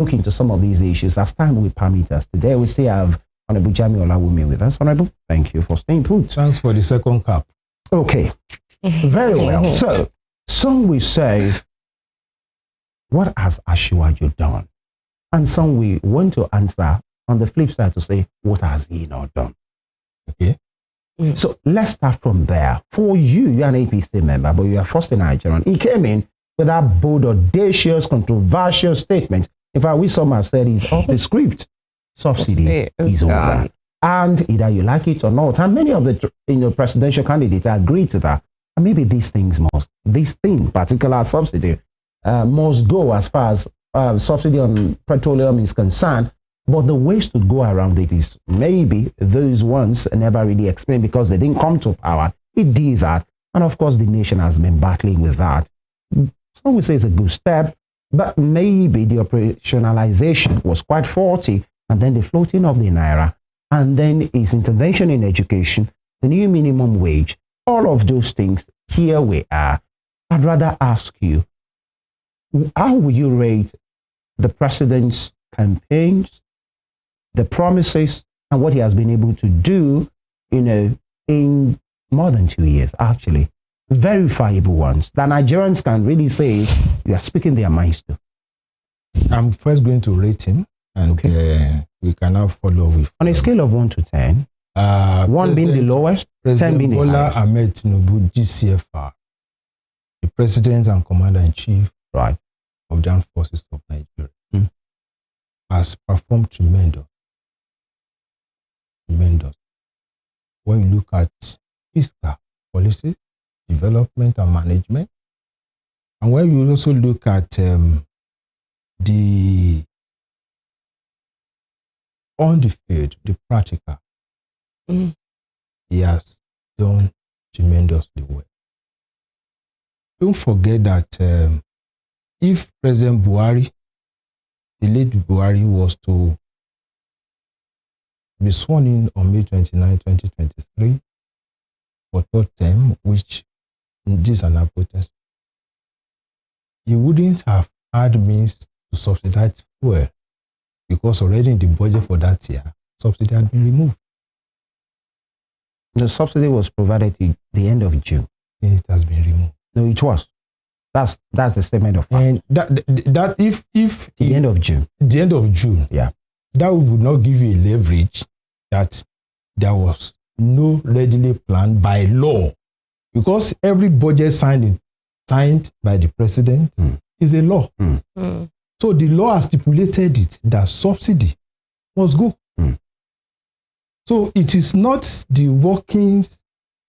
look into some of these issues as time will permit us. Today, we still have Honorable Jami Olawumi with us. Honorable, thank you for staying put. Thanks for the second cap. Okay, very well. So, some will say, what has Asiwaju done? And some we want to answer on the flip side to say, what has he not done? Okay. So let's start from there. For you, you're an APC member, but you are first in Nigerian. He came in with that bold, audacious, controversial statement. In fact, we some have said he's off the script. Subsidy is over. And either you like it or not. And many of the presidential candidates agree to that. And maybe this thing, particular subsidy, must go as far as subsidy on petroleum is concerned. But the ways to go around it is maybe those ones never really explained because they didn't come to power. It did that. And of course, the nation has been battling with that. Some would say it's a good step, but maybe the operationalization was quite faulty. And then the floating of the naira, and then his intervention in education, the new minimum wage, all of those things, here we are. I'd rather ask you, how will you rate the president's campaigns, the promises, and what he has been able to do, in more than 2 years, actually? Verifiable ones that Nigerians can really say you are speaking their minds to. I'm first going to rate him, and we can now follow with. On a scale of 1 to 10, 1 being the lowest, 10 being the highest. President Bola Ahmed Tinubu, GCFR, the President and Commander-in-Chief of the Armed Forces of Nigeria, has performed tremendous. When you look at fiscal policy, development and management, and when you also look at the on the field, the practical, he has done tremendously well. Don't forget that if President Buhari, the late Buhari, was to be sworn in on May 29, 2023 for third term, which this is an protest, he wouldn't have had means to subsidize fuel because already in the budget for that year, subsidy had been removed. The subsidy was provided at the end of June. It has been removed. No, it was. That's the statement of fact. And that if the end of June. The end of June. Yeah. That would not give you a leverage that there was no readily planned by law. Because every budget signed by the president is a law. So the law has stipulated it that subsidy must go. So it is not the workings,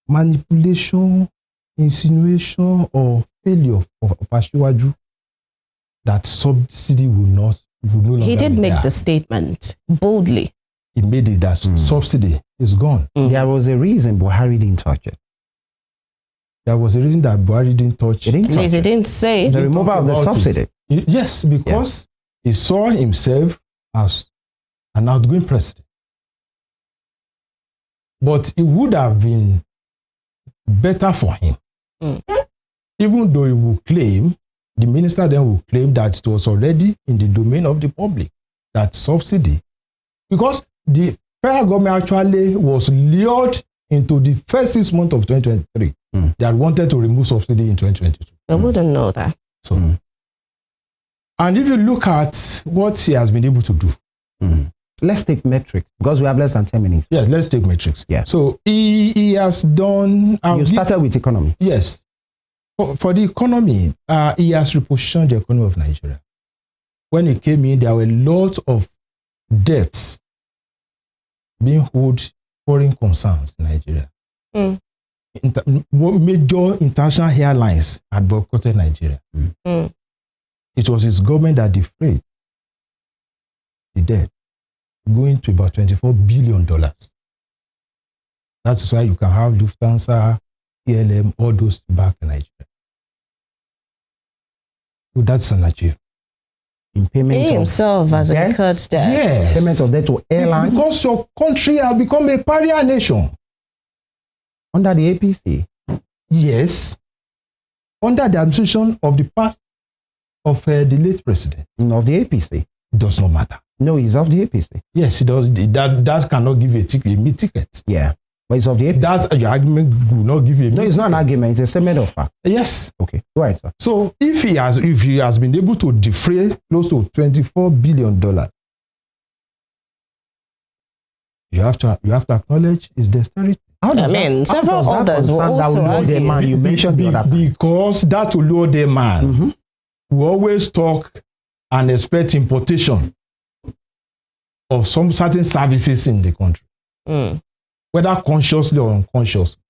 manipulation, insinuation, or failure of Asiwaju that subsidy will no longer. He did make the statement boldly. He made it that subsidy is gone. There was a reason Buhari didn't touch it. There was a reason that Buhari didn't touch it. He didn't say the removal of the subsidy. Yes, because he saw himself as an outgoing president. But it would have been better for him. Even though he will claim, the minister then will claim that it was already in the domain of the public, that subsidy. Because the federal government actually was lured into the first 6 months of 2023. They had wanted to remove subsidy in 2022. I wouldn't know that. So, and if you look at what he has been able to do. Let's take metrics, because we have less than 10 minutes. Yes, let's take metrics. Yeah. So he has done... You started with economy. Yes. For the economy, he has repositioned the economy of Nigeria. When he came in, there were lots of debts being owed foreign concerns in Nigeria. Major international airlines had boycotted Nigeria. It was his government that defrayed the debt, going to about $24 billion. That's why you can have Lufthansa, KLM, all those back in Nigeria. So that's an achievement. In payment He himself has incurred debt. Yes. Payment of debt to airlines. Because your country has become a pariah nation. Under the APC. Yes. Under the administration of the past of the late president. Of the APC. does not matter. No, he's of the APC. Yes, it does. That cannot give you a meat ticket. Yeah, but it's of the APC. That your argument will not give you a No, it's not an argument. It's a statement of fact. Yes. Okay, go ahead, sir. So if he has been able to defray close to $24 billion, you have to acknowledge his dexterity. Several others will also argue. Man you mentioned the other time. Because that Oluode man will always talk and expect importation of some certain services in the country, whether consciously or unconsciously.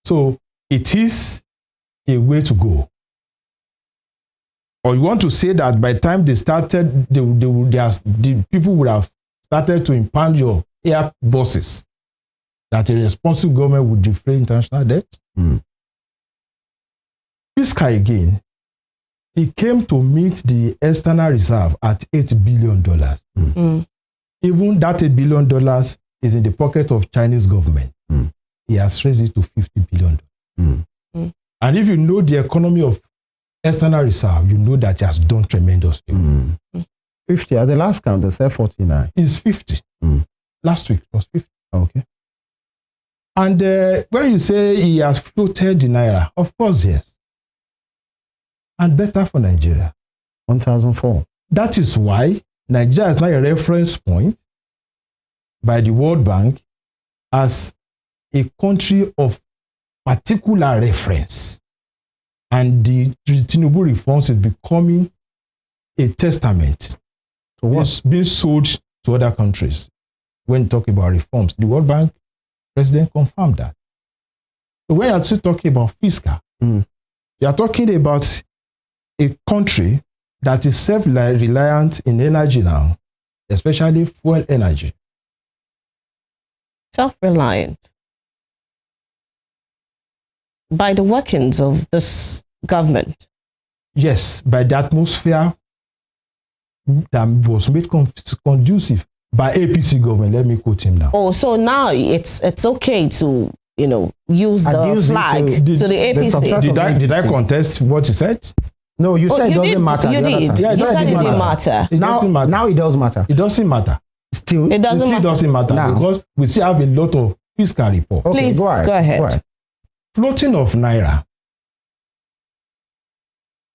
So it is a way to go. Or you want to say that by the time they started, the people would have started to impound your air buses, that a responsible government would defray international debt. Fiscal again, he came to meet the external reserve at $8 billion. Even that $8 billion is in the pocket of Chinese government. He has raised it to $50 billion. And if you know the economy of external reserve, you know that he has done tremendously. 50 at the last count, they said 49. It's 50. Last week it was 50. Okay. And when you say he has floated the naira, of course, yes. And better for Nigeria. 1,004. That is why Nigeria is now a reference point by the World Bank as a country of particular reference. And the Tinubu reforms is becoming a testament to what's being sold to other countries. When talking about reforms, the World Bank president confirmed that. So when you're still talking about fiscal, you are talking about a country that is self-reliant in energy now, especially fuel energy. Self-reliant. By the workings of this government. Yes, by the atmosphere that was made conducive by APC government. Let me quote him now. Oh, so now it's okay to use the flag to the APC. Did I contest what he said? No, you said it doesn't matter. You did. Yeah, you said it didn't matter. Now it does matter. It doesn't matter. Still, it doesn't matter now, because we still have a lot of fiscal reports. Okay, please go ahead. Floating of naira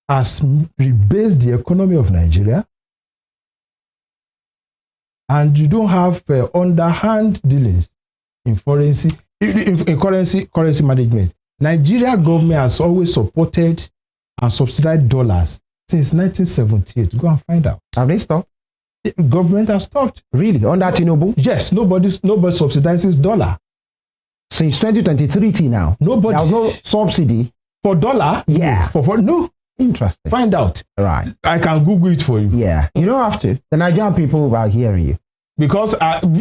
has rebased the economy of Nigeria, and you don't have underhand dealings in currency management. Nigeria government has always supported and subsidized dollars since 1978. Go and find out. Have they stopped? The government has stopped. Really? Under Tinubu? Yes. Nobody subsidizes dollar. Since 2023 till now? Nobody. There was no subsidy. For dollar? Yeah. No. Interesting. Find out. Right. I can Google it for you. Yeah. You don't have to. The Nigerian people are hearing you. Because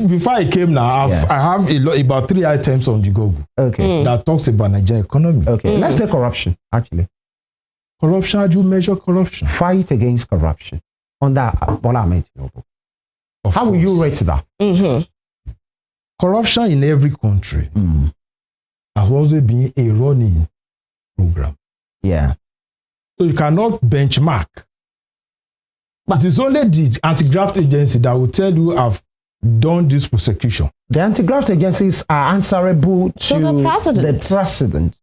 before I came now, I have about 3 items on the Google. Okay. That talks about Nigerian economy. Okay. Let's take corruption, actually. Corruption, how do you measure corruption? Fight against corruption under Bola Ahmed Tinubu. How will you rate that? Corruption in every country has also been a running program. Yeah. So you cannot benchmark. But it is only the anti-graft agency that will tell you I've done this prosecution. The anti-graft agencies are answerable to the president. The president.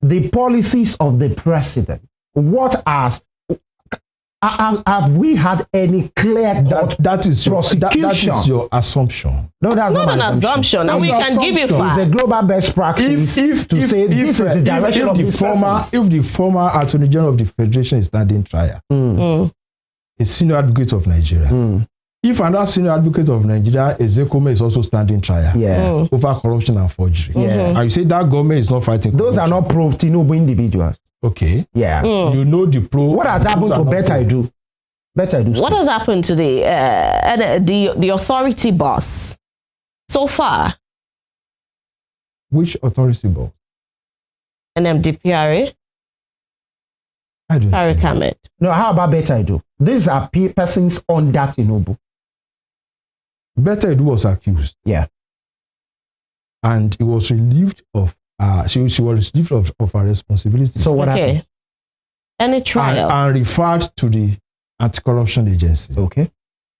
The policies of the president. What have we had any clear-cut that is prosecution? That is your assumption. No, that's not an assumption. And we can give you facts. It's a global best practice to say this is the direction of this if the former Attorney General of the Federation is standing trial, a senior advocate of Nigeria. If another senior advocate of Nigeria, Ezekome, is also standing trial over corruption and forgery. And you say that government is not fighting corruption. Those are not pro-Tinubu individuals. Okay. Yeah. You know the pro. What has happened to Better Edu? What has happened to the authority boss so far? Which authority boss? NMDPRA. I don't Tariq know. Ahmed. No, how about Better Edu? These are persons under Tinubu. Better Edu was accused. Yeah. And he was relieved of she was relieved of her responsibility. So what happened? Any trial? And referred to the anti-corruption agency. Okay.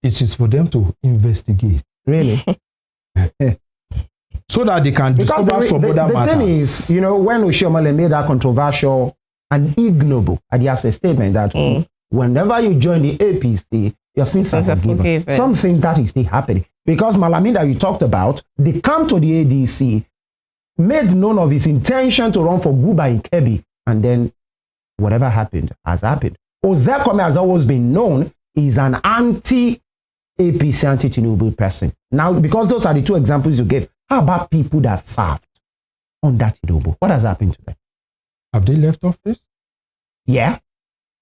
It is for them to investigate. Really? So that they can discover some other matters. The thing is, you know, when Oshiomhole made that controversial and ignoble Adiase statement that whenever you join the APC, your sins are forgiven. Something that is still happening. Because Malami that you talked about, they come to the ADC, made known of his intention to run for Guba in Kebbi, and then whatever happened has happened. Ozekome has always been known is an anti-APC, anti-Tinubu person. Now, because those are the two examples you gave, how about people that served under Tinubu? What has happened to them? Have they left office? Yeah.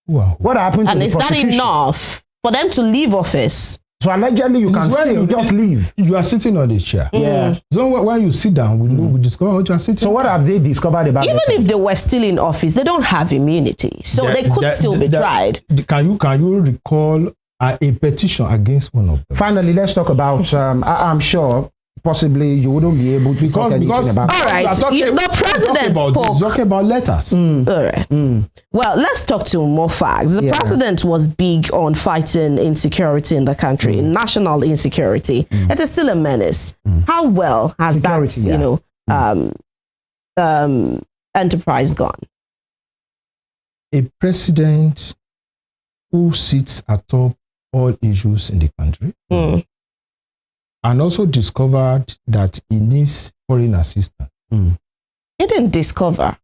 Wow. What happened to the prosecution? And is that enough for them to leave office? So allegedly you can still just leave. You are sitting on the chair. Yeah. So when you sit down, we discover what you are sitting. So what have they discovered about Even if they were still in office, they don't have immunity. So they could still be tried. Can you recall a petition against one of them? Finally, let's talk about, I'm sure, possibly you wouldn't be able to talk anything about. All right, the president spoke. Talking about letters. All right. Well, let's talk to more facts. The president was big on fighting insecurity in the country, national insecurity. It is still a menace. How well has that, enterprise gone? A president who sits atop all issues in the country. And also discovered that he needs foreign assistance. He didn't discover.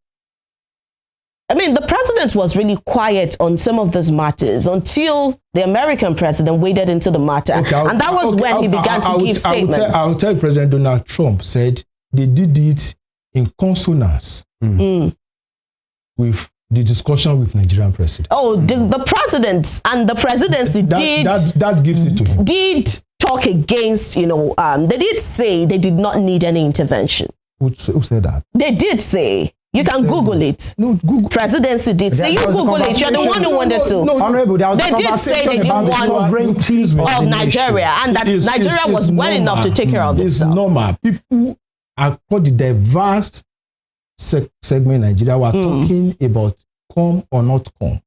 I mean, the president was really quiet on some of these matters until the American president waded into the matter. And that was when he began to give statements. I will tell President Donald Trump said they did it in consonance with the discussion with Nigerian president. Oh, the president and the presidency that gives it to him. Did talk against, they did say they did not need any intervention. Who said that? They did say. You can Google it. No, Google. Presidency did say. You Google it. You're the one who wanted to. Honorable, they did say they didn't want of Nigeria, and that Nigeria was well enough to take care of itself. It's normal. People across the diverse segment in Nigeria were talking about come or not come.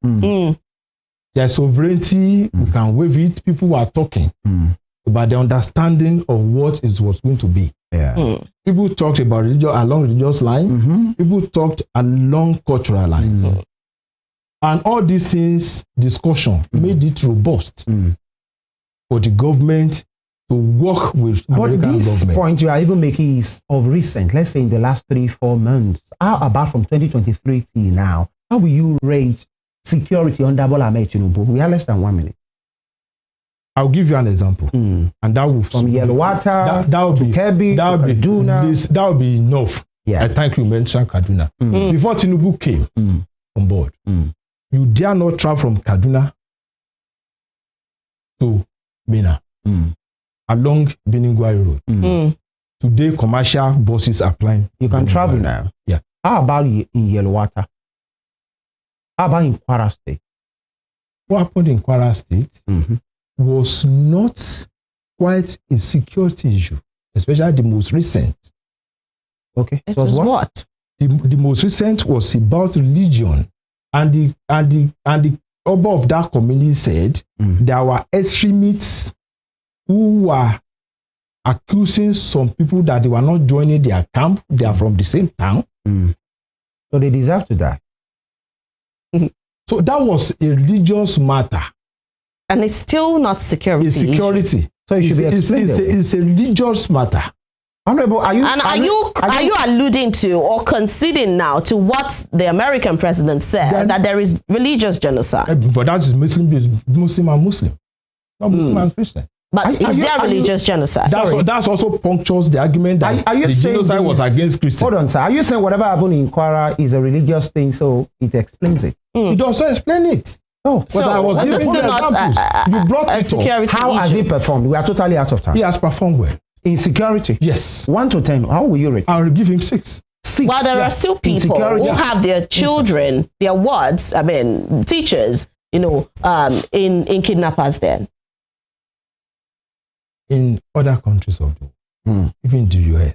Their sovereignty, we can waive it. People were talking about the understanding of what it was going to be. People talked about along religious lines. People talked along cultural lines. And all these things, discussion, made it robust for the government to work with American government. But this point you are even making is of recent, let's say in the last 3-4 months. How about from 2023 till now? How will you rate security under Bola Ahmed Tinubu? We have less than 1 minute. I'll give you an example, and that will from Yelwata to Kebbi to Kaduna. That will be enough. I thank you mentioned Kaduna. Before Tinubu came on board, you dare not travel from Kaduna to Mina along Beningwai Road. Today, commercial buses are flying. You can travel now. Yeah. How about in Yelwata? How about in Kwara State? What happened in Kwara State was not quite a security issue, especially the most recent. Okay. It was what? The most recent was about religion, and the Oba of that community said there were extremists who were accusing some people that they were not joining their camp. They are from the same town, so they deserve to die. So that was a religious matter. And it's still not security. It's security. So it should be explained. It's a religious matter. Honorable, are you alluding to or conceding now to what the American president said, that there is religious genocide? But that is Muslim and Muslim, not Muslim and Christian. But is there religious genocide? That's also punctures the argument that the genocide was against Christians. Hold on, sir. Are you saying whatever happened in Kwara is a religious thing, so it explains it? It also explains it. Oh, so I was giving you examples. You brought it up. How has he performed? We are totally out of time. He has performed well. In security? Yes. 1 to 10, how will you rate? I'll give him 6. 6. Well, there are still people who have their children, their wards, teachers, in kidnappers then. In other countries of the world, even the US,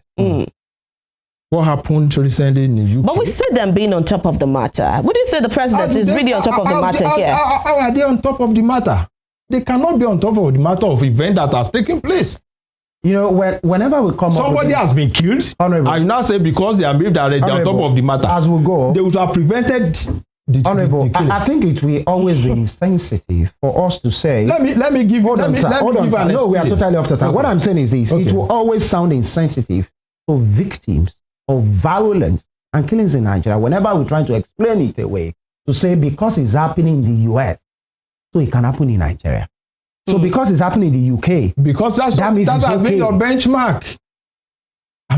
what happened recently in the UK. But we see them being on top of the matter. Would you say the president is really on top of the matter here? How are they on top of the matter? They cannot be on top of the matter of event that has taken place. You know, whenever we come somebody has been killed, Honorable. and you now say because they are maybe they're on top of the matter. As we go, they would have prevented the killing. I think it will always be insensitive for us to say. Let me give you. Hold on, sir. No, we are totally off the time. Okay. What I'm saying is this: it will always sound insensitive to victims of violence and killings in Nigeria. Whenever we try to explain it away, to say because it's happening in the US, so it can happen in Nigeria. So because it's happening in the UK, because that has been your benchmark.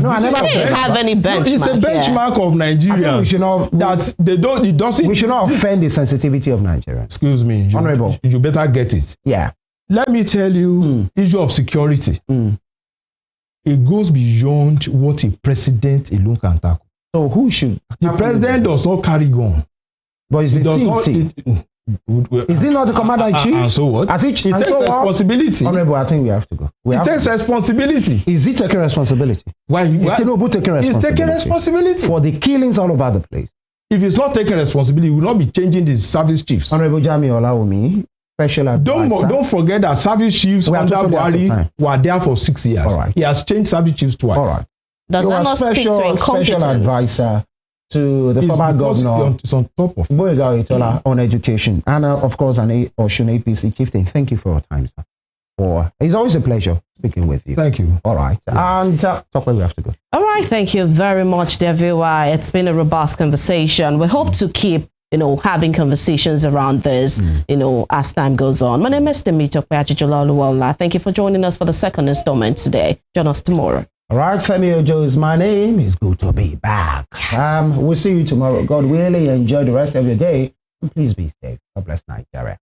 No, I never have any benchmark. No, it's a benchmark of Nigerians. We should not offend the sensitivity of Nigerians. Excuse me, Honorable. You better get it. Yeah. Let me tell you, issue of security. It goes beyond what a president alone can tackle. So who should? The president does not carry gun. But it's the CNC. Is it not the commander-in-chief? And so what? He takes responsibility. Honorable, I think we have to go. He takes responsibility. Is he taking responsibility? Why? Is Tinubu taking responsibility? He's taking responsibility. For the killings all over the place. If he's not taking responsibility, he will not be changing the service chiefs. Honorable Jami Olawumi, special advisor. Don't forget that service chiefs under Buhari were there for 6 years. All right. He has changed service chiefs twice. All right. Does that not speak to incompetence? Special advisor to the former governor it's on top of Boyega Itola on education, and of course an Osun APC chieftain. Thank you for your time, sir. It's always a pleasure speaking with you. Thank you. All right, and talk where we have to go. All right, thank you very much, dear viewer. It's been a robust conversation. We hope to keep having conversations around this, as time goes on. My name is Temito Peajijola. Thank you for joining us for the second installment today. Join us tomorrow. All right, Femi Ojo is my name. It's good to be back. Yes. We'll see you tomorrow. God willing, enjoy the rest of your day. And please be safe. God bless Nigeria.